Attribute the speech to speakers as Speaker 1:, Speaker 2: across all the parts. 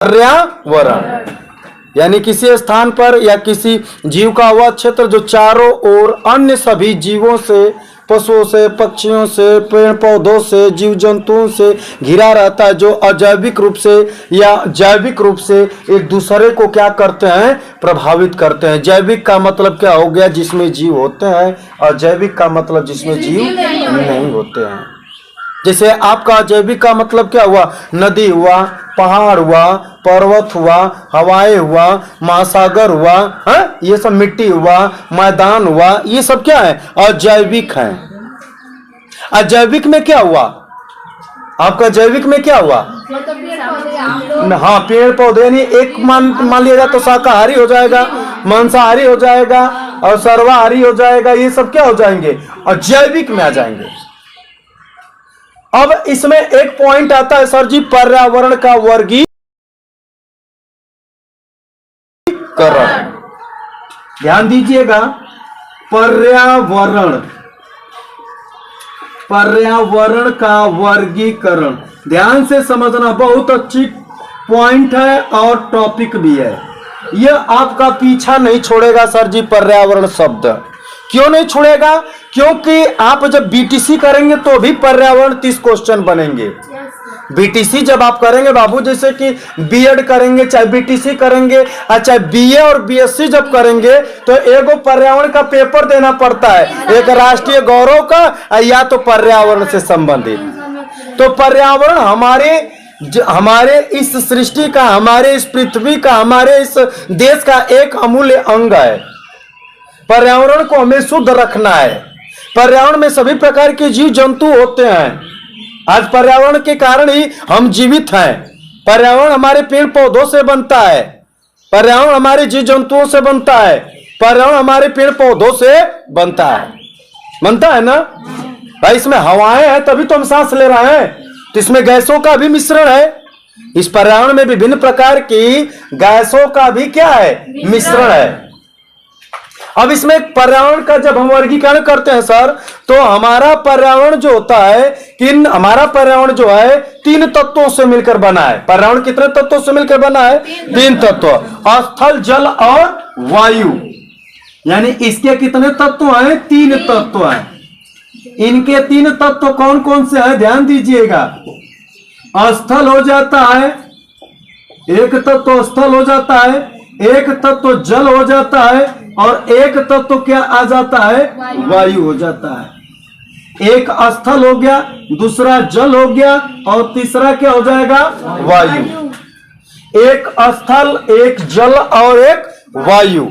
Speaker 1: पर्यावरण यानी किसी स्थान पर या किसी जीव का वह क्षेत्र जो चारों ओर अन्य सभी जीवों से, पशुओं से, पक्षियों से, पेड़ पौधों से, जीव जंतुओं से घिरा रहता है, जो अजैविक रूप से या जैविक रूप से एक दूसरे को क्या करते हैं, प्रभावित करते हैं। जैविक का मतलब क्या हो गया, जिसमें जीव होते हैं, और जैविक का मतलब जिसमें जीव नहीं होते हैं। जैसे आपका अजैविक का मतलब क्या हुआ, नदी हुआ, पहाड़ हुआ, पर्वत हुआ, हवाएं हुआ, महासागर हुआ, है? ये सब मिट्टी हुआ, मैदान हुआ, ये सब क्या है, अजैविक है। अजैविक में क्या हुआ आपका, जैविक में क्या हुआ, हाँ पेड़ पौधे, यानी एक मान लिया जाए तो शाकाहारी हो जाएगा, मांसाहारी हो जाएगा और सर्वाहारी हो जाएगा, ये सब क्या हो जाएंगे, अजैविक में आ जाएंगे। अब इसमें एक पॉइंट आता है सर जी, पर्यावरण का वर्गीकरण। ध्यान दीजिएगा, पर्यावरण का वर्गीकरण ध्यान से समझना, बहुत अच्छी पॉइंट है और टॉपिक भी है। यह आपका पीछा नहीं छोड़ेगा सर जी। पर्यावरण शब्द क्यों नहीं छोड़ेगा, क्योंकि आप जब बीटीसी करेंगे तो भी पर्यावरण 30 क्वेश्चन बनेंगे। बीटीसी जब आप करेंगे बाबू, जैसे कि बीएड करेंगे, चाहे बीटीसी करेंगे, चाहे बीए और बीएससी जब करेंगे, तो एगो पर्यावरण का पेपर देना पड़ता है, एक राष्ट्रीय गौरव का या तो पर्यावरण से संबंधित। तो पर्यावरण हमारे इस सृष्टि का, हमारे इस पृथ्वी का, हमारे इस देश का एक अमूल्य अंग है। पर्यावरण को हमें शुद्ध रखना है। पर्यावरण में सभी प्रकार के जीव जंतु होते हैं। आज पर्यावरण के कारण ही हम जीवित हैं। पर्यावरण हमारे पेड़ पौधों से बनता है, पर्यावरण हमारे जीव जंतुओं से बनता है, पर्यावरण हमारे पेड़ पौधों से बनता है ना भाई। इसमें हवाएं हैं तभी तो हम सांस ले रहे हैं, तो इसमें गैसों का भी मिश्रण है। इस पर्यावरण में विभिन्न प्रकार की गैसों का भी क्या है, मिश्रण है। अब इसमें पर्यावरण का जब हम वर्गीकरण करते हैं सर, तो हमारा पर्यावरण जो होता है, हमारा पर्यावरण जो है 3 तत्वों से मिलकर बना है। पर्यावरण कितने तत्वों से मिलकर बना है, 3 तत्व, स्थल, जल और वायु। यानी इसके कितने तत्व हैं, 3 तत्व हैं। इनके 3 तत्व कौन कौन से हैं, ध्यान दीजिएगा। स्थल हो जाता है, एक तत्व स्थल हो जाता है, एक तत्व जल हो जाता है, और एक तत्व क्या आ जाता है, वायु हो जाता है। एक स्थल हो गया, दूसरा जल हो गया, और तीसरा क्या हो जाएगा, वायु। एक स्थल, एक जल और एक वायु।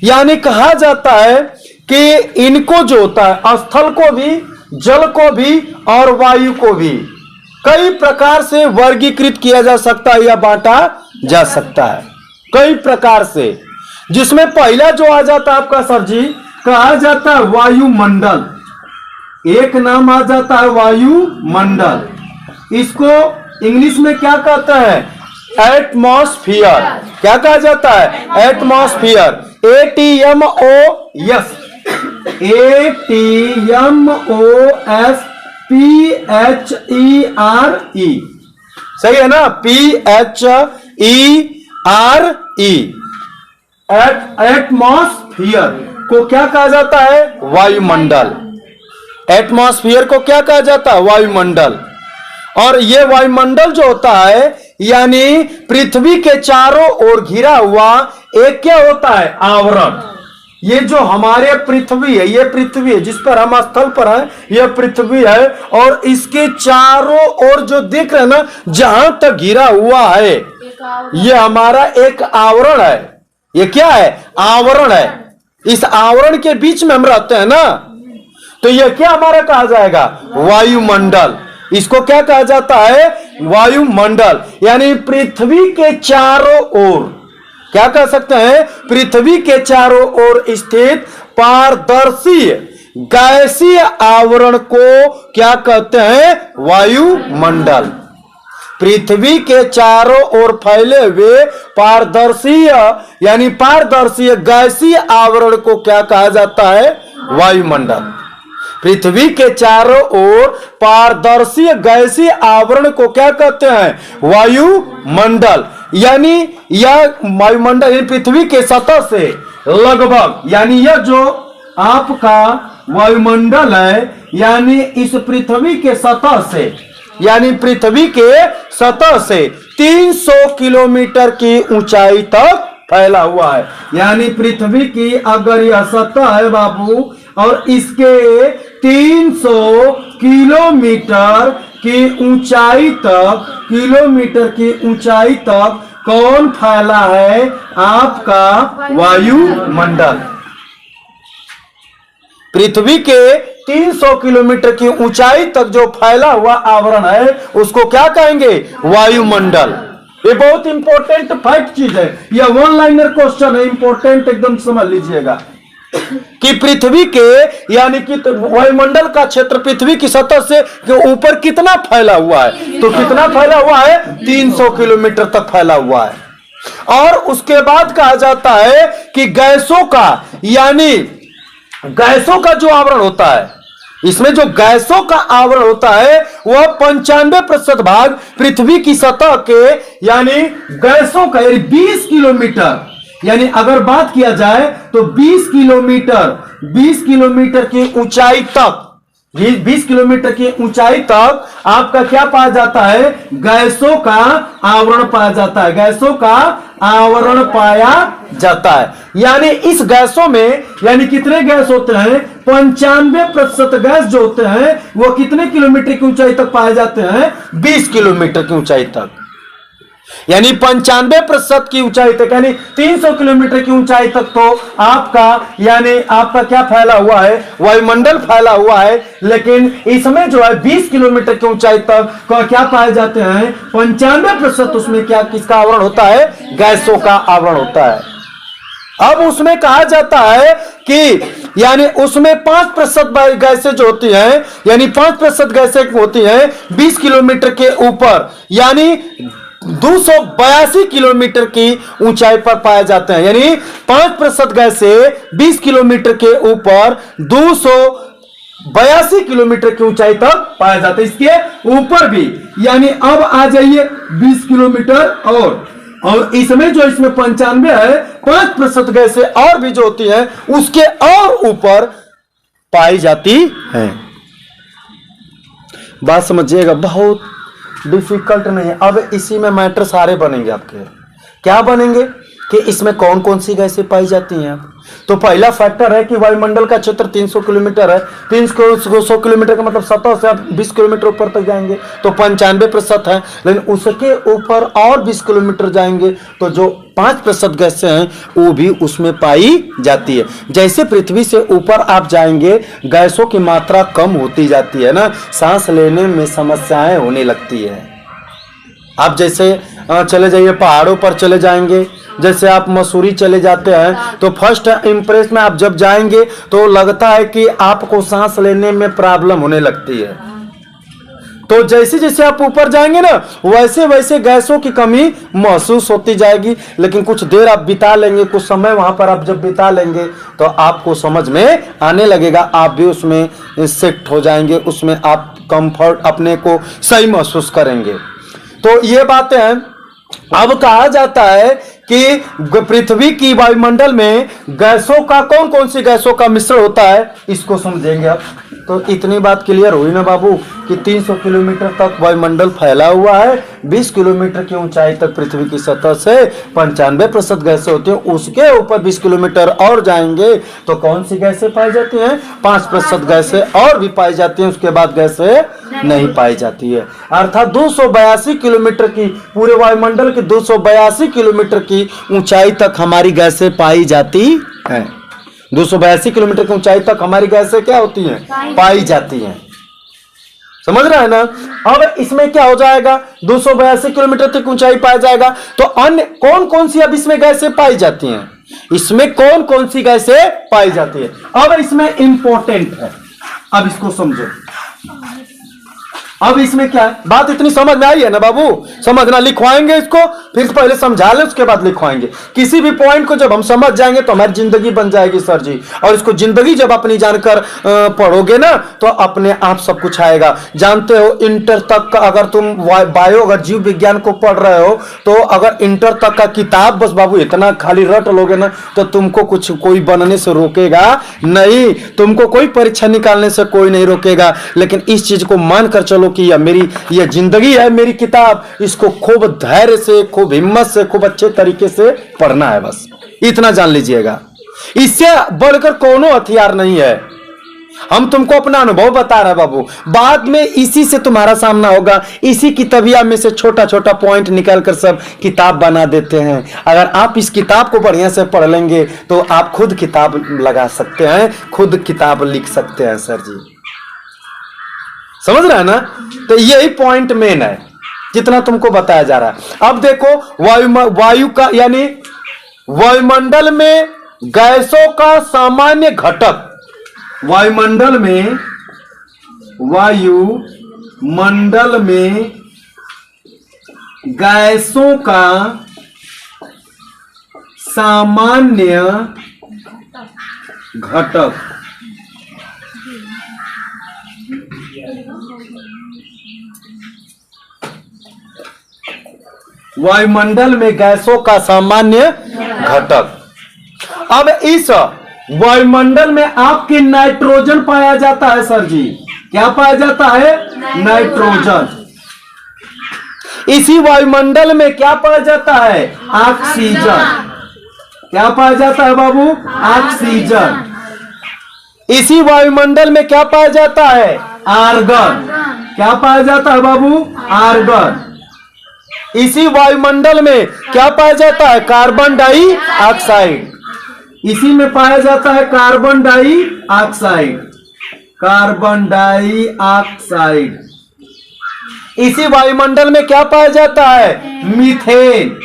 Speaker 1: यानी कहा जाता है कि इनको जो होता है, स्थल को भी, जल को भी और वायु को भी कई प्रकार से वर्गीकृत किया जा सकता है या बांटा जा सकता है, कई प्रकार से। जिसमें पहला जो आ जाता है आपका सर जी, कहा जाता है वायुमंडल। एक नाम आ जाता है वायुमंडल। इसको इंग्लिश में क्या कहते हैं, एटमॉस्फियर। क्या कहा जाता है, एटमॉस्फियर। ATMOS, PHERE, सही है ना, PHERE। एटमॉस्फियर को क्या कहा जाता है, वायुमंडल। एटमॉस्फियर को क्या कहा जाता है, वायुमंडल। और ये वायुमंडल जो होता है, यानी पृथ्वी के चारों ओर घिरा हुआ एक क्या होता है, आवरण। ये जो हमारे पृथ्वी है, ये पृथ्वी है जिस पर हम स्थल पर हैं, यह पृथ्वी है, और इसके चारों ओर जो देख रहे हैं ना, जहां तक घिरा हुआ है, ये हमारा एक आवरण है। ये क्या है, आवरण है। इस आवरण के बीच में हम रहते हैं ना, तो ये क्या हमारा कहा जाएगा, वायुमंडल। इसको क्या कहा जाता है, वायुमंडल। यानी पृथ्वी के चारों ओर, क्या कह सकते हैं, पृथ्वी के चारों ओर स्थित पारदर्शी गैसीय आवरण को क्या कहते हैं, वायुमंडल। पृथ्वी के चारों ओर फैले हुए पारदर्शीय, यानी पारदर्शी गैसीय आवरण को क्या कहा जाता है, वायुमंडल। पृथ्वी के चारों ओर पारदर्शी गैसीय आवरण को क्या कहते हैं, वायुमंडल। यानी यह वायुमंडल यानी पृथ्वी के सतह से लगभग, यानी यह जो आपका वायुमंडल है यानी इस पृथ्वी के सतह से, यानी पृथ्वी के सतह से 300 किलोमीटर की ऊंचाई तक फैला हुआ है। यानी पृथ्वी की अगर यह सतह है बाबू और इसके 300 किलोमीटर की ऊंचाई तक, किलोमीटर की ऊंचाई तक कौन फैला है? आपका वायुमंडल। पृथ्वी के 300 किलोमीटर की ऊंचाई तक जो फैला हुआ आवरण है उसको क्या कहेंगे? वायुमंडल। ये बहुत इंपॉर्टेंट फैक्ट चीज है, यह वन लाइनर क्वेश्चन है, इंपॉर्टेंट एकदम समझ लीजिएगा कि पृथ्वी के यानी कि वायुमंडल का क्षेत्र पृथ्वी की सतह से ऊपर कितना फैला हुआ है? तो कितना फैला हुआ है? 300 किलोमीटर तक फैला हुआ है। और उसके बाद कहा जाता है कि गैसों का, यानी गैसों का जो आवरण होता है, इसमें जो गैसों का आवरण होता है वह 95% भाग पृथ्वी की सतह के, यानी गैसों का 20 किलोमीटर, यानी अगर बात किया जाए तो 20 किलोमीटर की ऊंचाई तक, 20 किलोमीटर की ऊंचाई तक आपका क्या पाया जाता है? गैसों का आवरण पाया जाता है, गैसों का आवरण पाया जाता है। यानी इस गैसों में यानी कितने गैस होते हैं? 95% गैस जो होते हैं वो कितने किलोमीटर की ऊंचाई तक पाए जाते हैं? 20 किलोमीटर की ऊंचाई तक, यानी 95% की ऊंचाई तक, यानी 300 किलोमीटर की ऊंचाई तक तो आपका, यानी आपका क्या फैला हुआ है? वायुमंडल फैला हुआ है। लेकिन इसमें जो है 20 किलोमीटर की ऊंचाई तक क्या पाए जाते हैं? 95% उसमें क्या, किसका आवरण होता है? गैसों का आवरण होता है। अब उसमें कहा जाता है कि यानी उसमें 5% गैसें जो होती हैं, यानी 5% गैसें होती हैं 20 किलोमीटर के ऊपर, यानी 282 किलोमीटर की ऊंचाई पर पाए जाते हैं। यानी 5% गैसें 20 किलोमीटर के ऊपर 282 किलोमीटर की ऊंचाई तक पाए जाते हैं, इसके ऊपर भी। यानी अब आ जाइए 20 किलोमीटर और इसमें जो इसमें 95 है, 5% गैसें और भी जो होती हैं उसके और ऊपर पाई जाती हैं। बात समझिएगा, बहुत डिफिकल्ट नहीं है। अब इसी में मैटर सारे बनेंगे आपके। क्या बनेंगे कि इसमें कौन कौन सी गैसें पाई जाती हैं। तो पहला फैक्टर है कि वायुमंडल का क्षेत्र 300 किलोमीटर है। 300 किलोमीटर का मतलब सतह से आप 20 किलोमीटर ऊपर तक जाएंगे तो 95% है, लेकिन उसके ऊपर और 20 किलोमीटर जाएंगे तो जो 5% गैसें हैं वो भी उसमें पाई जाती है। जैसे पृथ्वी से ऊपर आप जाएंगे गैसों की मात्रा कम होती जाती है ना, सांस लेने में समस्याएं होने लगती है। आप जैसे चले जाइए पहाड़ों पर चले जाएंगे, जैसे आप मसूरी चले जाते हैं तो फर्स्ट इंप्रेस में आप जब जाएंगे तो लगता है कि आपको सांस लेने में प्रॉब्लम होने लगती है। तो जैसे जैसे आप ऊपर जाएंगे ना वैसे वैसे गैसों की कमी महसूस होती जाएगी। लेकिन कुछ देर आप बिता लेंगे, कुछ समय वहां पर आप जब बिता लेंगे तो आपको समझ में आने लगेगा, आप भी उसमें सेट हो जाएंगे, उसमें आप कंफर्ट अपने को सही महसूस करेंगे। तो ये बातें हैं। अब कहा जाता है कि पृथ्वी की वायुमंडल में गैसों का कौन कौन सी गैसों का मिश्रण होता है, इसको समझेंगे अब। तो इतनी बात क्लियर हुई ना बाबू कि 300 किलोमीटर तक वायुमंडल फैला हुआ है, 20 किलोमीटर की ऊंचाई तक पृथ्वी की सतह से 95% गैसें होती हैं, उसके ऊपर 20 किलोमीटर और जाएंगे तो कौन सी गैसें पाई जाती हैं? 5% गैसें और भी पाई जाती हैं, उसके बाद गैसें नहीं पाई जाती है। अर्थात 282 किलोमीटर की, पूरे वायुमंडल के 282 किलोमीटर की ऊंचाई तक हमारी गैसें पाई जाती हैं। 282 किलोमीटर की ऊंचाई तक हमारी गैसें क्या होती हैं? पाई जाती हैं। समझ रहा है ना? अब इसमें क्या हो जाएगा, 282 किलोमीटर तक ऊंचाई पाया जाएगा तो अन्य कौन कौन सी अब इसमें गैसें पाई जाती हैं? इसमें कौन कौन सी गैसें पाई जाती है? अब इसमें इंपॉर्टेंट है, अब इसको समझो। अब इसमें क्या है, बात इतनी समझ में आई है ना बाबू? समझना, लिखवाएंगे इसको, फिर पहले समझा ले, उसके बाद लिखवाएंगे। किसी भी पॉइंट को जब हम समझ जाएंगे तो हमारी जिंदगी बन जाएगी सर जी। और इसको जिंदगी जब अपनी जानकर पढ़ोगे ना तो अपने आप सब कुछ आएगा। जानते हो इंटर तक का अगर तुम बायो अगर जीव विज्ञान को पढ़ रहे हो तो अगर इंटर तक का किताब बस बाबू इतना खाली रट लोगे ना तो तुमको कुछ कोई बनने से रोकेगा नहीं, तुमको कोई परीक्षा निकालने से कोई नहीं रोकेगा। लेकिन इस चीज को मानकर चलो कि यह जिंदगी है मेरी किताब, इसको खूब धैर्य से, खूब हिम्मत से, खूब अच्छे तरीके से पढ़ना है, बस इतना जान लीजिएगा। इससे बढ़कर कोनो हथियार नहीं है। हम तुमको अपना अनुभव बता रहे हैं बाबू, बाद में इसी से तुम्हारा सामना होगा। इसी की तबिया में से छोटा छोटा पॉइंट निकाल कर सब किताब बना देते हैं। अगर आप इस किताब को बढ़िया से पढ़ लेंगे तो आप खुद किताब लगा सकते हैं, खुद किताब लिख सकते हैं सर जी। समझ रहे हैं ना? तो यही पॉइंट मेन है जितना तुमको बताया जा रहा है। अब देखो वायु का यानी वायुमंडल में गैसों का सामान्य घटक, वायुमंडल में गैसों का सामान्य घटक, वायुमंडल में गैसों का सामान्य घटक। अब इस वायुमंडल में आपके नाइट्रोजन पाया जाता है सर जी। क्या पाया जाता है? नाइट्रोजन। इसी वायुमंडल में क्या पाया जाता है? ऑक्सीजन। क्या पाया जाता है बाबू? ऑक्सीजन। इसी वायुमंडल में क्या पाया जाता है? आर्गन। क्या पाया जाता है बाबू? आर्गन। इसी वायुमंडल में क्या पाया जाता है? Carbon dioxide. इसी में पाया जाता है कार्बन डाइऑक्साइड, कार्बन डाइऑक्साइड। इसी वायुमंडल में क्या पाया जाता है? मीथेन।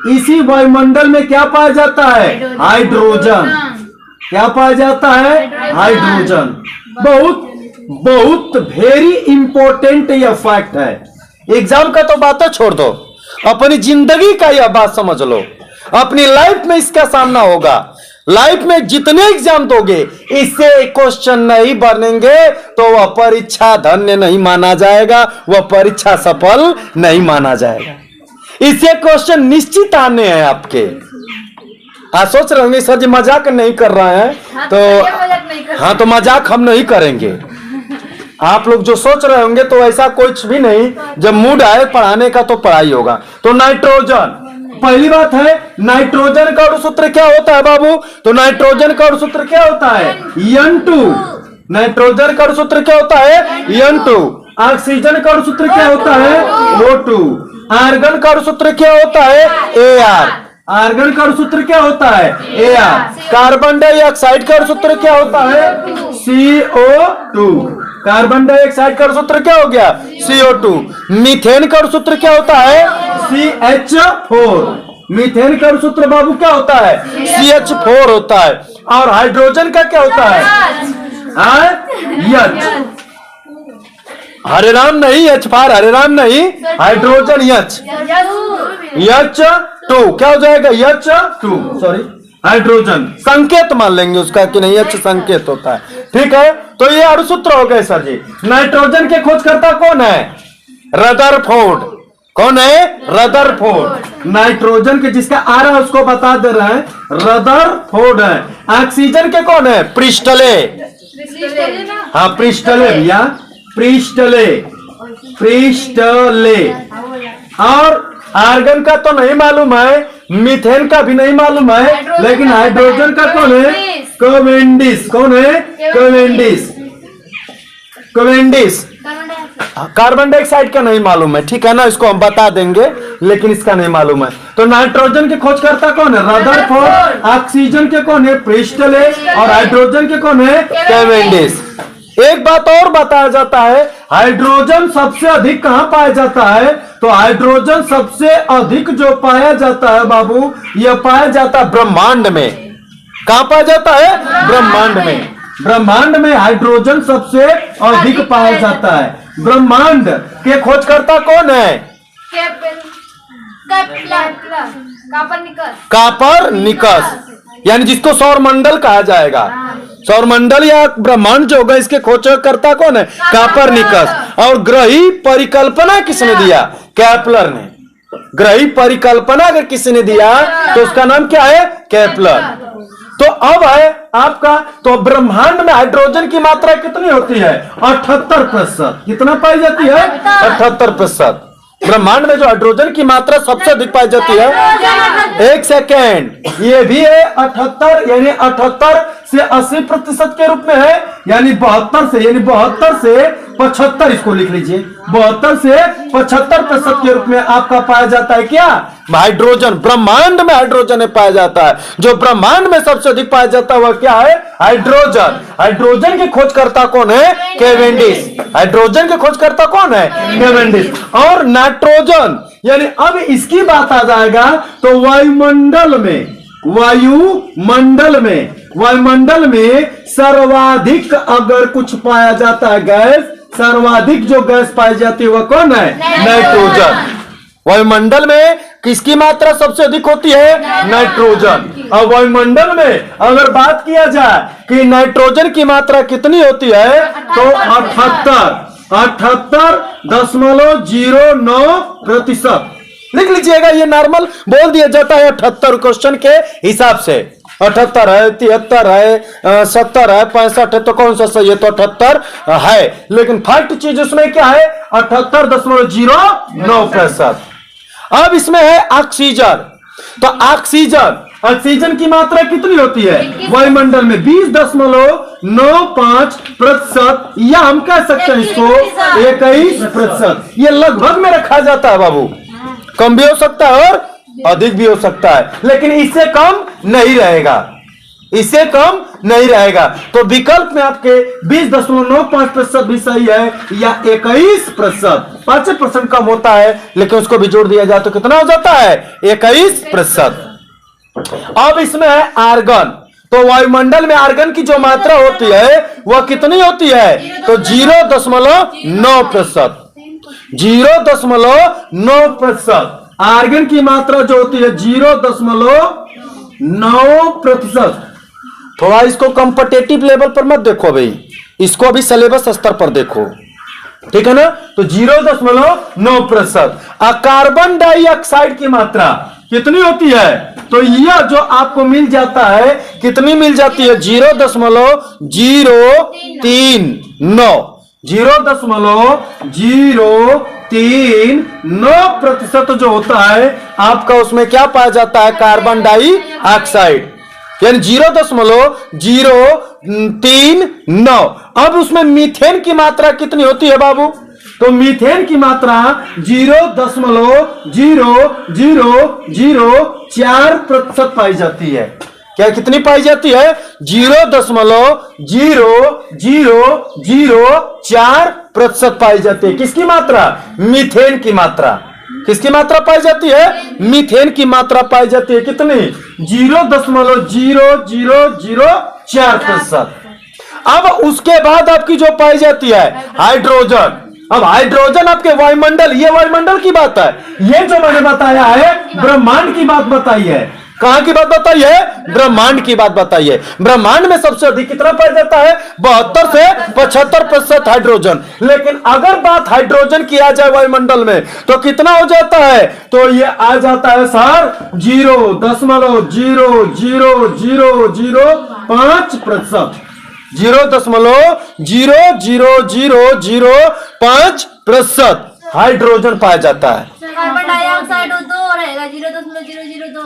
Speaker 1: इसी वायुमंडल में क्या पाया जाता है? हाइड्रोजन। क्या पाया जाता है? हाइड्रोजन। बहुत वेरी इंपॉर्टेंट यह फैक्ट है। एग्जाम का तो बातें छोड़ दो, अपनी जिंदगी का यह बात समझ लो। अपनी लाइफ में इसका सामना होगा। लाइफ में जितने एग्जाम दोगे इससे क्वेश्चन नहीं बनेंगे तो वह परीक्षा धन्य नहीं माना जाएगा, वह परीक्षा सफल नहीं माना जाएगा। इससे क्वेश्चन निश्चित आने हैं आपके। आप सोच रहे होंगे सर जी मजाक नहीं कर रहे हैं, तो हाँ तो मजाक हम नहीं करेंगे। आप लोग जो सोच रहे होंगे तो ऐसा कुछ भी नहीं, जब मूड आए पढ़ाने का तो पढ़ाई होगा। तो नाइट्रोजन पहली बात है, नाइट्रोजन का अणुसूत्र क्या होता है बाबू? तो नाइट्रोजन का अणुसूत्र क्या होता है? N2। नाइट्रोजन का अणुसूत्र क्या होता है? N2। ऑक्सीजन का अणुसूत्र क्या होता है? O2। आर्गन का अणुसूत्र क्या होता है? Ar। आर्गन का अणुसूत्र क्या होता है? Ar। कार्बन डाइऑक्साइड का अणुसूत्र क्या होता है? CO2। कार्बन डाइऑक्साइड का सूत्र क्या हो गया? CO2। मीथेन का सूत्र क्या होता है? CH4। मीथेन का सूत्र बाबू क्या होता है? CH4 होता है। और हाइड्रोजन का क्या होता है? H। हरे राम नहीं, H4 हरे राम नहीं, हाइड्रोजन H। H2 क्या हो जाएगा? H2 sorry hydrogen. संकेत मान लेंगे उसका कि नहीं, H संकेत होता है। ठीक है, तो ये अणुसूत्र हो गए सर जी। नाइट्रोजन के खोजकर्ता कौन है? रदरफोर्ड। कौन है? रदरफोर्ड। नाइट्रोजन के जिसका आ रहा है उसको बता दे रहे हैं, रदरफोर्ड है। ऑक्सीजन के कौन है? प्रिस्टले। हाँ प्रिस्टले भैया, प्रिस्टले, प्रिस्टले। और आर्गन का तो नहीं मालूम है, मीथेन का भी नहीं मालूम है, लेकिन हाइड्रोजन का कौन है? कैवेंडिश। कौन है? कैवेंडिश। कैवेंडिश। कार्बन डाइऑक्साइड का नहीं मालूम है, ठीक है ना, इसको हम बता देंगे, लेकिन इसका नहीं मालूम है। तो नाइट्रोजन के खोजकर्ता कौन है? रदरफोर्ड। ऑक्सीजन के कौन है? प्रिस्टले। और हाइड्रोजन के कौन है? कैवेंडिश। एक बात और बताया जाता है, हाइड्रोजन सबसे अधिक कहां पाया जाता है? तो हाइड्रोजन सबसे अधिक जो पाया जाता है बाबू, यह पाया जाता है ब्रह्मांड में। कहां पाया जाता है? ब्रह्मांड में। ब्रह्मांड में हाइड्रोजन सबसे अधिक पाया जाता है। ब्रह्मांड के खोजकर्ता कौन है? कापरनिकस, यानी जिसको सौरमंडल कहा जाएगा। सौरमंडल या ब्रह्मांड जो होगा इसके खोजकर्ता कौन है? कापरनिकस। और ग्रही परिकल्पना किसने दिया? केपलर ने। ग्रही परिकल्पना अगर किसी ने दिया तो उसका नाम क्या है? केपलर। तो अब है आपका, तो ब्रह्मांड में हाइड्रोजन की मात्रा कितनी होती है? 78%। कितना पाई जाती है? 78%। ब्रह्मांड में जो हाइड्रोजन की मात्रा सबसे अधिक पाई जाती है, एक सेकेंड, ये भी है 78, यानी 78 से 80% के रूप में है, यानी 72 से, यानी 72 से 75, इसको लिख लीजिए, 72 से 75% के रूप में आपका पाया जाता है क्या? हाइड्रोजन। ब्रह्मांड में हाइड्रोजन पाया जाता है। जो ब्रह्मांड में सबसे अधिक पाया जाता है वह क्या है? हाइड्रोजन। हाइड्रोजन के खोजकर्ता कौन है? केवेंडिश। हाइड्रोजन के खोजकर्ता कौन है? केवेंडिश। और नाइट्रोजन, यानी अब इसकी बात आ जाएगा तो वायुमंडल में सर्वाधिक अगर कुछ पाया जाता है गैस, सर्वाधिक जो गैस पाई जाती है वह कौन है? नाइट्रोजन। वायुमंडल में किसकी मात्रा सबसे अधिक होती है? नाइट्रोजन। और वायुमंडल में अगर बात किया जाए कि नाइट्रोजन की मात्रा कितनी होती है तो 78.09% लिख लीजिएगा। ये नॉर्मल बोल दिया जाता है 78 क्वेश्चन के हिसाब से। 78 है, 73 है, 70 है, 65 है, तो कौन सा सही है? तो 78 है। लेकिन फर्स्ट चीज उसमें क्या है? 78.09%। अब इसमें है ऑक्सीजन। तो ऑक्सीजन की मात्रा कितनी होती है वायुमंडल में? 20.95%, या हम कह सकते हैं इसको 21%। ये लगभग में रखा जाता है बाबू। कम भी हो सकता है और अधिक भी हो सकता है, लेकिन इससे कम नहीं रहेगा, इससे कम नहीं रहेगा। तो विकल्प में आपके 20.95% भी सही है, या 21%। 5% कम होता है, लेकिन उसको भी जोड़ दिया जाए तो कितना हो जाता है? 21%। अब इसमें है आर्गन। तो वायुमंडल में आर्गन की जो मात्रा होती है वह कितनी होती है? तो 0.9%। 0.9%। आर्गन की मात्रा जो होती है 0.9%। थोड़ा इसको कॉम्पिटिटिव लेवल पर मत देखो भाई, इसको अभी सिलेबस स्तर पर देखो, ठीक है ना? तो 0.9%। कार्बन डाइऑक्साइड की मात्रा कितनी होती है? तो यह जो आपको मिल जाता है, कितनी मिल जाती है? 0.039% जो होता है आपका, उसमें क्या पाया जाता है? कार्बन डाइऑक्साइड, यानी 0.039। अब उसमें मीथेन की मात्रा कितनी होती है बाबू? तो मीथेन की मात्रा 0.0004% पाई जाती है। क्या कितनी पाई जाती है? 0.0004% पाई जाती है। किसकी मात्रा? मीथेन की मात्रा। किसकी मात्रा पाई जाती है? मीथेन की मात्रा पाई जाती है। कितनी? 0.0004%। अब उसके बाद आपकी जो पाई जाती है हाइड्रोजन। अब हाइड्रोजन आपके वायुमंडल, ये वायुमंडल की बात है, ये जो मैंने बताया है ब्रह्मांड की बात बताई है। कहां की बात बताई है? ब्रह्मांड की बात बताई है। ब्रह्मांड में सबसे अधिक कितना पाया जाता है? 72 से 75% हाइड्रोजन। लेकिन अगर बात हाइड्रोजन की आ जाए वायुमंडल में तो कितना हो जाता है? तो ये आ जाता है सर 0.00005%। 0.00005% हाइड्रोजन पाया जाता है।
Speaker 2: कार्बन डाइऑक्साइड 2 रहेगा, 0.002।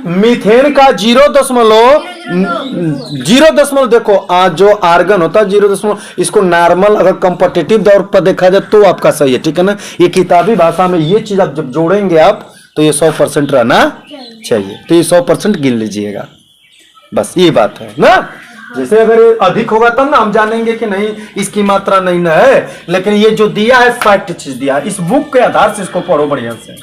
Speaker 1: मीथेन का 0.0 देखो, जो आर्गन होता है 0, इसको नॉर्मल अगर कंपटीटिव दौर पर देखा जाए तो आपका सही है, ठीक है ना? ये किताबी भाषा में ये चीज आप जब जोड़ेंगे आप तो ये 100% रहना चाहिए। तो ये 100% गिन लीजिएगा, बस ये बात है ना। जैसे अगर अधिक होगा तब ना हम जानेंगे कि नहीं इसकी मात्रा नहीं ना है, लेकिन ये जो दिया है फैक्ट चीज दिया है, इस बुक के आधार से इसको पढ़ो बढ़िया से।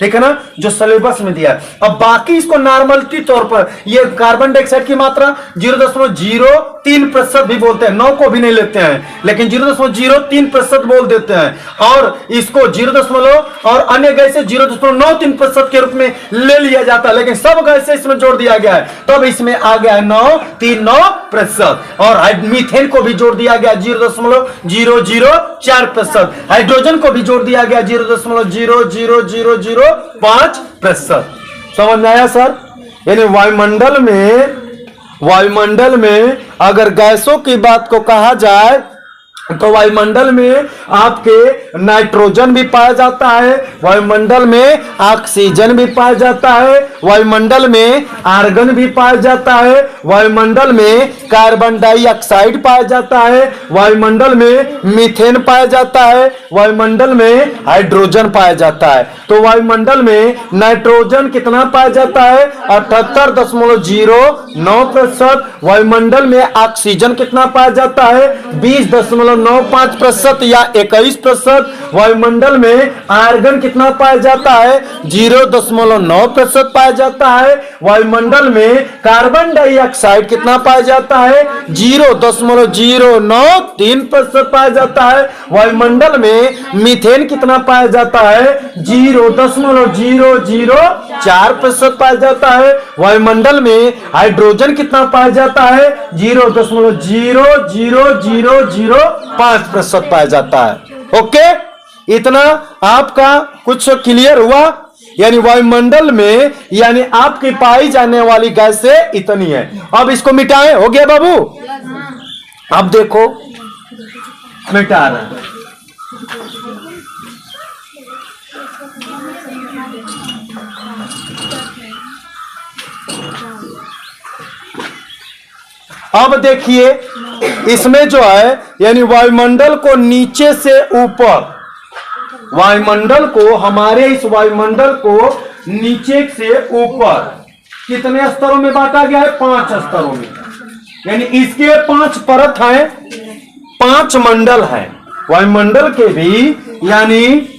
Speaker 1: ठीक है ना, जो सिलेबस में दिया है। अब बाकी इसको नॉर्मलिटी तौर पर ये कार्बन डाइऑक्साइड की मात्रा 0.03% भी बोलते हैं, 9 को भी नहीं लेते हैं, लेकिन 0.03% बोल देते हैं, और इसको 0 और अन्य गैस 0.93% के रूप में ले लिया जाता है, लेकिन सब गैस इसमें जोड़ दिया गया है, तब इसमें आ गया है 939%। और मीथेन को भी जोड़ दिया गया 0.004%, हाइड्रोजन को भी जोड़ दिया गया 0.00005%। समझ में आया सर? यानी वायुमंडल में अगर गैसों की बात को कहा जाए तो वायुमंडल में आपके नाइट्रोजन भी पाया जाता है, वायुमंडल में ऑक्सीजन भी पाया जाता है, वायुमंडल में आर्गन भी पाया जाता है, वायुमंडल में कार्बन डाइऑक्साइड पाया जाता है, वायुमंडल में मीथेन पाया जाता है, वायुमंडल में हाइड्रोजन पाया जाता है। तो वायुमंडल में नाइट्रोजन कितना पाया जाता है? 78.09%। वायुमंडल में ऑक्सीजन कितना पाया जाता है? 20.95% या 21%। वायुमंडल में आर्गन कितना पाया जाता है? 0.9% पाया जाता है। वायुमंडल में कार्बन डाइऑक्साइड कितना पाया जाता है? 0.093% पाया जाता है। वायुमंडल में मीथेन कितना पाया जाता है? 0.004% पाया जाता है। वायुमंडल में हाइड्रोजन कितना पाया जाता है? 0.00005% पाया जाता है। ओके, इतना आपका कुछ क्लियर हुआ? यानी वायुमंडल में यानी आपकी पाई जाने वाली गैसें इतनी है। अब इसको मिटाएं, हो गया बाबू? अब देखो मिटा रहे हैं। अब देखिए इसमें जो है यानी वायुमंडल को नीचे से ऊपर, वायुमंडल को हमारे इस वायुमंडल को नीचे से ऊपर कितने स्तरों में बांटा गया है? 5 स्तरों में। यानी इसके 5 परत हैं, 5 मंडल हैं वायुमंडल के भी। यानी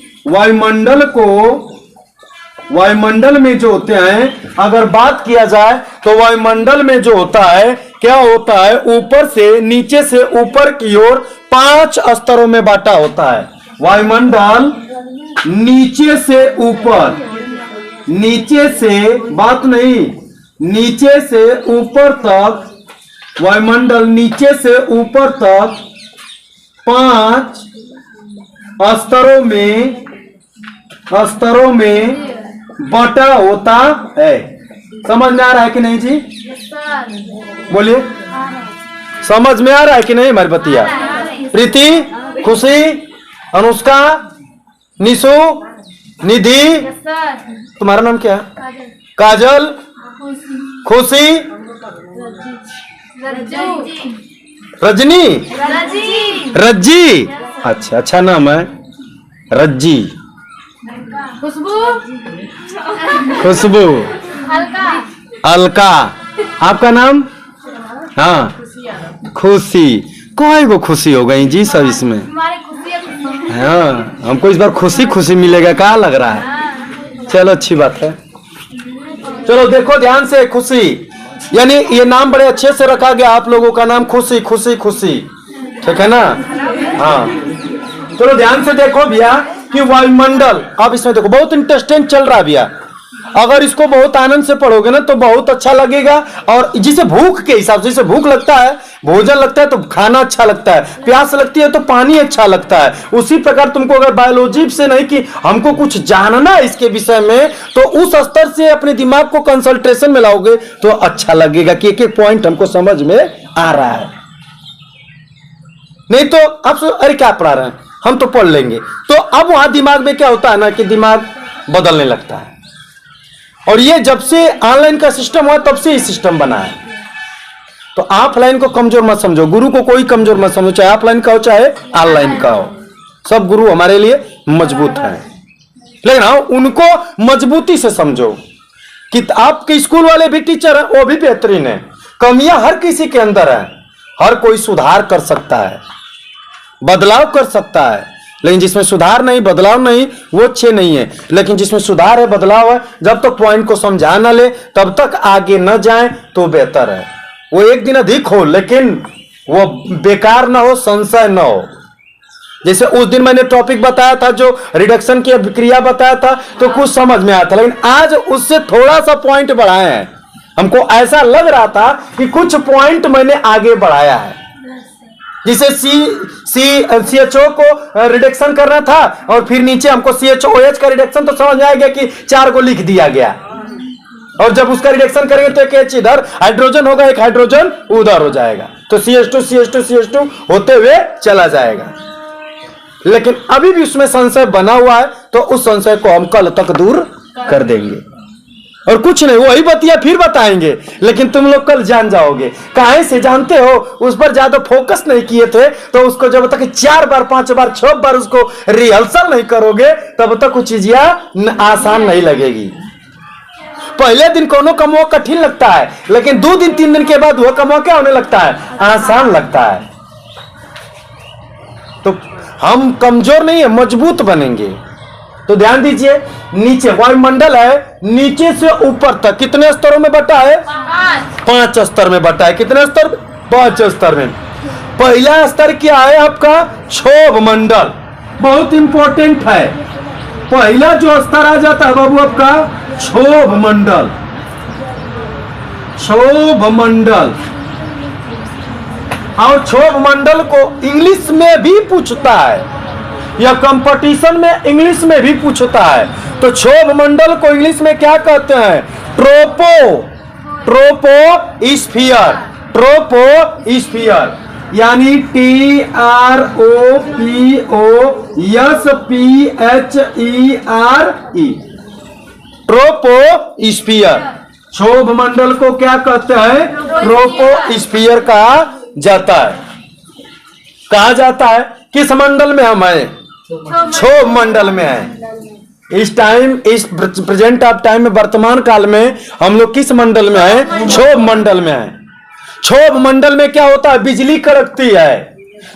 Speaker 1: वायुमंडल में जो होते हैं अगर बात किया जाए तो वायुमंडल में जो होता है क्या होता है? ऊपर से नीचे से ऊपर की ओर 5 स्तरों में बांटा होता है। वायुमंडल नीचे से ऊपर, नीचे से बात नहीं, नीचे से ऊपर तक, वायुमंडल नीचे से ऊपर तक 5 स्तरों में बांटा होता है। समझ में आ रहा है कि नहीं जी? बोलिए, समझ में आ रहा है कि नहीं हमारी बतिया? प्रीति, खुशी, अनुष्का, निशु, निधि, तुम्हारा नाम क्या है? काजल, खुशी, रजनी, रज्जी। अच्छा, अच्छा नाम है रज्जी। खुशबू, अलका। आपका नाम? हाँ, खुशी। कोई को खुशी हो गई जी सब इसमें? हाँ, हमको इस बार खुशी खुशी मिलेगा, क्या लग रहा है? चलो अच्छी बात है। चलो देखो ध्यान से, खुशी यानी ये नाम बड़े अच्छे से रखा गया आप लोगों का नाम, खुशी खुशी खुशी, ठीक है ना? हाँ, चलो ध्यान से देखो भैया कि वायुमंडल, अब इसमें देखो बहुत इंटरेस्टिंग चल रहा है भैया। अगर इसको बहुत आनंद से पढ़ोगे ना तो बहुत अच्छा लगेगा। और जिसे भूख के हिसाब से, जिसे भूख लगता है, भोजन लगता है तो खाना अच्छा लगता है, प्यास लगती है तो पानी अच्छा लगता है, उसी प्रकार तुमको अगर बायोलॉजी से नहीं कि हमको कुछ जानना है इसके विषय में, तो उस स्तर से अपने दिमाग को कंसंट्रेशन में लाओगे तो अच्छा लगेगा कि एक एक पॉइंट हमको समझ में आ रहा है। नहीं तो आप अरे क्या पढ़ा रहे हैं, हम तो पढ़ लेंगे। तो अब वहां दिमाग में क्या होता है ना कि दिमाग बदलने लगता है। और ये जब से ऑनलाइन का सिस्टम हुआ तब से ही सिस्टम बना है। तो ऑफलाइन को कमजोर मत समझो, गुरु को कोई कमजोर मत समझो, चाहे ऑफलाइन का हो चाहे ऑनलाइन का हो, सब गुरु हमारे लिए मजबूत हैं। लेकिन हाँ, उनको मजबूती से समझो कि आपके स्कूल वाले भी टीचर हैं, वो भी बेहतरीन है। कमियां हर किसी के अंदर है, हर कोई सुधार कर सकता है, बदलाव कर सकता है, लेकिन जिसमें सुधार नहीं, बदलाव नहीं, वो 6 नहीं है। लेकिन जिसमें सुधार है, बदलाव है, जब तक पॉइंट को समझा ना ले तब तक आगे न जाए तो बेहतर है। वो एक दिन अधिक हो लेकिन वो बेकार ना हो, संशय ना हो। जैसे उस दिन मैंने टॉपिक बताया था, जो रिडक्शन की अभिक्रिया बताया था, तो कुछ समझ में आया था, लेकिन आज उससे थोड़ा सा पॉइंट बढ़ाए हैं। हमको ऐसा लग रहा था कि कुछ पॉइंट मैंने आगे बढ़ाया है। जिसे CHO को रिडक्शन करना था और फिर नीचे हमको CHOH का रिडक्शन, तो समझ में आ गया कि 4 को लिख दिया गया। और जब उसका रिडक्शन करेंगे तो एक H इधर हाइड्रोजन होगा, एक हाइड्रोजन उधर हो जाएगा, तो CH2 होते हुए चला जाएगा। लेकिन अभी भी उसमें संशय बना हुआ है, तो उस संशय को हम कल तक दूर कर देंगे। और कुछ नहीं, वही बतिया फिर बताएंगे, लेकिन तुम लोग कल जान जाओगे। काहे से जानते हो? उस पर ज्यादा फोकस नहीं किए थे, तो उसको जब तक 4 बार 5 बार 6 बार उसको रिहर्सल नहीं करोगे, तब तक वो चीजिया आसान नहीं लगेगी। पहले दिन कोनो कमो कठिन लगता है, लेकिन 2 दिन 3 दिन के बाद वह कमो क्या होने लगता है? आसान लगता है। तो हम कमजोर नहीं है, मजबूत बनेंगे। तो ध्यान दीजिए, नीचे वायुमंडल है, नीचे से ऊपर तक कितने स्तरों में बटा है? 5 स्तर में बटा है। कितने स्तर? 5 स्तर में। पहला स्तर क्या है आपका? क्षोभ मंडल। बहुत इंपॉर्टेंट है। पहला जो स्तर आ जाता है बाबू आपका क्षोभ मंडल। क्षोभ मंडल, और क्षोभ मंडल को इंग्लिश में भी पूछता है, या कंपटीशन में इंग्लिश में भी पूछता है। तो क्षोभ मंडल को इंग्लिश में क्या कहते हैं? ट्रोपोस्फियर। ट्रोपोस्फियर यानी TROPOSPHERE। ट्रोपोस्फियर। क्षोभ मंडल को क्या कहते हैं? ट्रोपोस्फियर कहा जाता है। कहा जाता है। किस मंडल में हम हैं? क्षोभ मंडल में है। इस टाइम, इस प्रेजेंट ऑफ टाइम में, वर्तमान काल में हम लोग किस मंडल में हैं? क्षोभ मंडल में हैं। क्षोभ मंडल में क्या होता है? बिजली कड़कती है।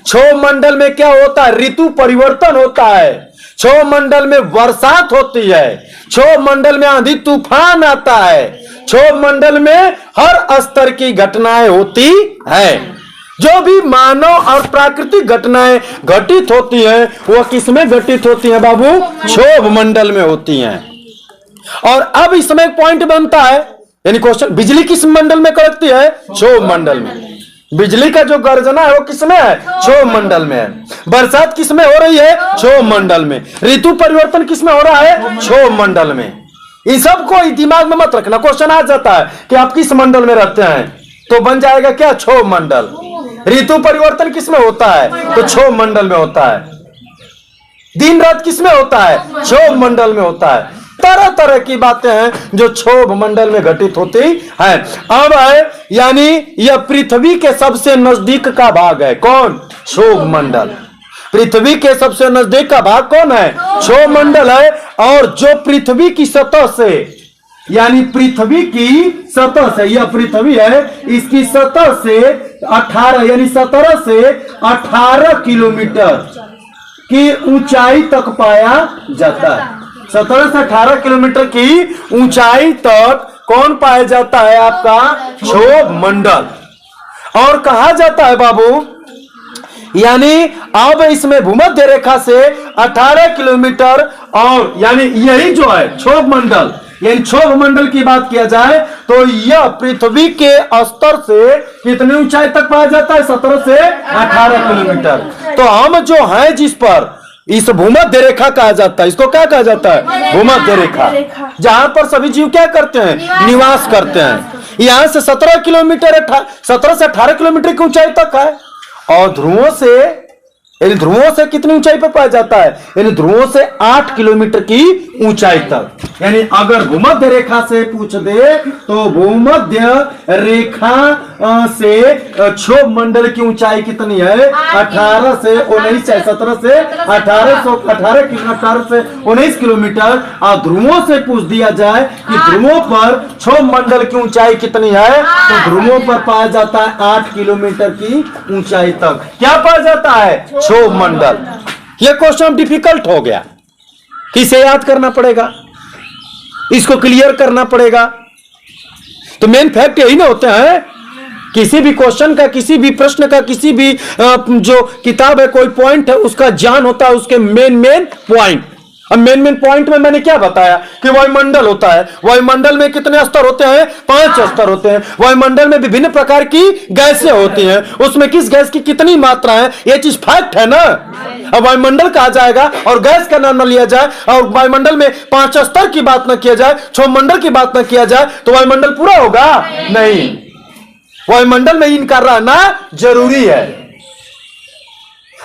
Speaker 1: क्षोभ मंडल में क्या होता है? ऋतु परिवर्तन होता है। क्षोभ मंडल में बरसात होती है। क्षोभ मंडल में आंधी तूफान आता है। क्षोभ मंडल में हर स्तर की घटनाएं होती है। जो भी मानव और प्राकृतिक घटनाएं घटित होती हैं, वह किसमें घटित होती हैं बाबू? क्षोभ मंडल में होती हैं। और अब इसमें एक पॉइंट बनता है, यानी क्वेश्चन, बिजली किस मंडल में कड़कती है? क्षोभ मंडल में। बिजली का जो गर्जना है वो किसमें है? क्षोभ मंडल में है। बरसात किसमें हो रही है? क्षोभ मंडल में। ऋतु परिवर्तन किसमें हो रहा है? क्षोभ मंडल में। इन सबको दिमाग में मत रखना, क्वेश्चन आ जाता है कि आप किस मंडल में रहते हैं, तो बन जाएगा क्या? क्षोभ मंडल। ऋतु परिवर्तन किसमें होता है? तो क्षोभ मंडल में होता है। दिन रात किसमें होता है? क्षोभ मंडल में होता है। तरह तरह की बातें हैं जो क्षोभ मंडल में घटित होती हैं। अब है, यानी यह पृथ्वी के सबसे नजदीक का भाग है। कौन? क्षोभ मंडल। पृथ्वी के सबसे नजदीक का भाग कौन है? क्षोभ मंडल है। और जो पृथ्वी की सतह से, यानी पृथ्वी की सतह से, यह पृथ्वी है, इसकी सतह से 18 यानी 17 से 18 किलोमीटर की ऊंचाई तक पाया जाता है। 17 से 18 किलोमीटर की ऊंचाई तक कौन पाया जाता है? आपका क्षोभ मंडल। और कहा जाता है बाबू, यानी अब इसमें भूमध्य रेखा से 18 किलोमीटर, और यानी यही जो है क्षोभ मंडल, यानी क्षोभ मंडल की बात किया जाए तो यह पृथ्वी के स्तर से कितनी ऊंचाई तक पाया जाता है? 17 से 18 किलोमीटर। तो हम जो हैं जिस पर, इस भूमध्य रेखा कहा जाता है। इसको क्या कहा जाता है? भूमध्य रेखा, जहां पर सभी जीव क्या करते हैं? निवास करते हैं। यहां से 17 किलोमीटर, 17 से 18 किलोमीटर की ऊंचाई तक है। और ध्रुवों से, यानी ध्रुवों से कितनी ऊंचाई पर पाया जाता है? यानी ध्रुवों से 8 किलोमीटर की ऊंचाई तक। यानी अगर भूमध्य रेखा से पूछ दे तो भूमध्य रेखा से क्षोभ मंडल की ऊंचाई कितनी है? 18 से 19, 17 से 18 से 19 किलोमीटर। और ध्रुवों से पूछ दिया जाए कि ध्रुवों पर क्षोभ मंडल की ऊंचाई कितनी है, तो ध्रुवों पर पाया जाता है 8 किलोमीटर की ऊंचाई तक। क्या पाया जाता है? क्षोभ मंडल। यह क्वेश्चन डिफिकल्ट हो गया, इसे याद करना पड़ेगा, इसको क्लियर करना पड़ेगा। तो मेन फैक्ट यही ना होते हैं, किसी भी क्वेश्चन का, किसी भी प्रश्न का, किसी भी जो किताब है, कोई पॉइंट है, उसका ज्ञान होता है उसके मेन पॉइंट। अब मेन पॉइंट में मैंने क्या बताया कि वायुमंडल होता है, वायुमंडल में कितने स्तर होते हैं? 5 स्तर होते हैं। वायुमंडल में विभिन्न प्रकार की गैसें होती हैं, उसमें किस गैस की कितनी मात्रा है, ये चीज फैक्ट है ना। अब वायुमंडल कहा जाएगा और गैस का नाम न लिया जाए और वायुमंडल में 5 स्तर की बात न किया जाए, 6 मंडल की बात न किया जाए, तो वायुमंडल पूरा होगा? नहीं। वायुमंडल में इनका रहना जरूरी है।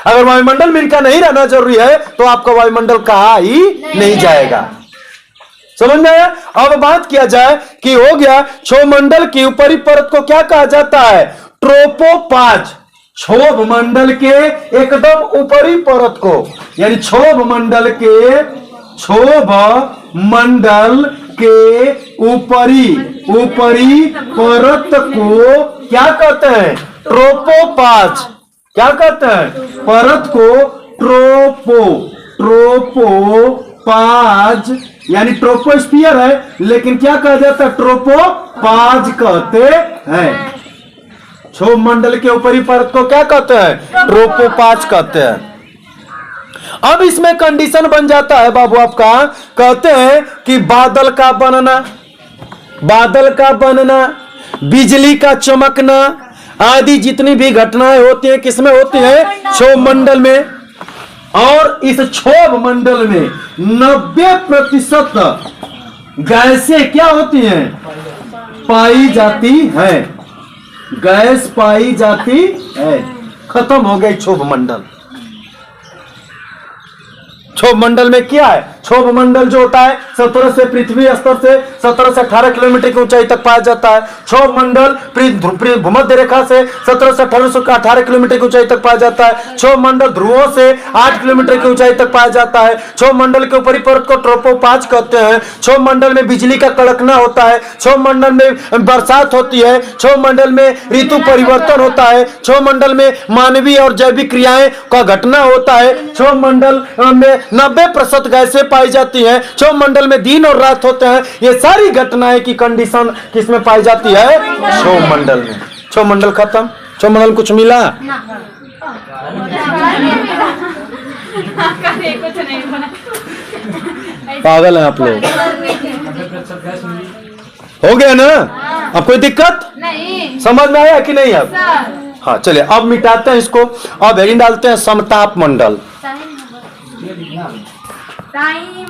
Speaker 1: अगर वायुमंडल में इनका नहीं रहना जरूरी है तो आपका वायुमंडल कहा ही नहीं जाएगा। समझ में आया? अब बात किया जाए कि हो गया क्षोभ मंडल की ऊपरी परत को क्या कहा जाता है? ट्रोपोपाज। क्षोभ मंडल के एकदम ऊपरी परत को, यानी क्षोभ मंडल के ऊपरी परत को क्या कहते हैं? ट्रोपोपाज। क्या कहते हैं? परत को ट्रोपोपाज, यानी ट्रोपोस्फियर है, लेकिन क्या कहा जाता है? ट्रोपोपाज कहते हैं। क्षोभ मंडल के ऊपरी परत को क्या कहते हैं? ट्रोपोपाज कहते हैं। अब इसमें कंडीशन बन जाता है बाबू आपका, कहते हैं कि बादल का बनना, बिजली का चमकना आदि जितनी भी घटनाएं होती हैं किसमें होती है? क्षोभ मंडल में। और इस क्षोभ मंडल में 90% गैसें क्या होती हैं? पाई जाती है। गैस पाई जाती है। खत्म हो गई क्षोभ मंडल। क्षोभ मंडल में क्या है? क्षोभ मंडल जो होता है 17 से पृथ्वी स्तर से 17 से 18 किलोमीटर की ऊंचाई तक पाया जाता है। क्षोभ मंडल भूमध्य रेखा से 17 से 18 किलोमीटर की ऊंचाई तक पाया जाता है। क्षोभ मंडल ध्रुवों से 8 किलोमीटर की ऊंचाई तक पाया जाता है। क्षोभ मंडल के ऊपरी परत को ट्रोपोपाज कहते हैं। क्षोभ मंडल में बिजली का कड़कना होता है। क्षोभ मंडल में बरसात होती है। क्षोभ मंडल में ऋतु परिवर्तन होता है। क्षोभ मंडल में मानवीय और जैविक क्रियाएं का घटना होता है। क्षोभ मंडल में 90% गैसें पाई जाती हैं। क्षोभ मंडल में दिन और रात होते हैं। ये सारी घटनाएं की कंडीशन किसमें पाई जाती है? क्षोभ मंडल में। क्षोभ मंडल खत्म। क्षोभ मंडल कुछ मिला? पागल है आप लोग। हो गया ना? अब कोई दिक्कत
Speaker 2: नहीं?
Speaker 1: समझ में आया कि नहीं? अब हाँ चलिए, अब मिटाते हैं इसको। अब हेडिंग डालते हैं समताप मंडल।
Speaker 2: टाइम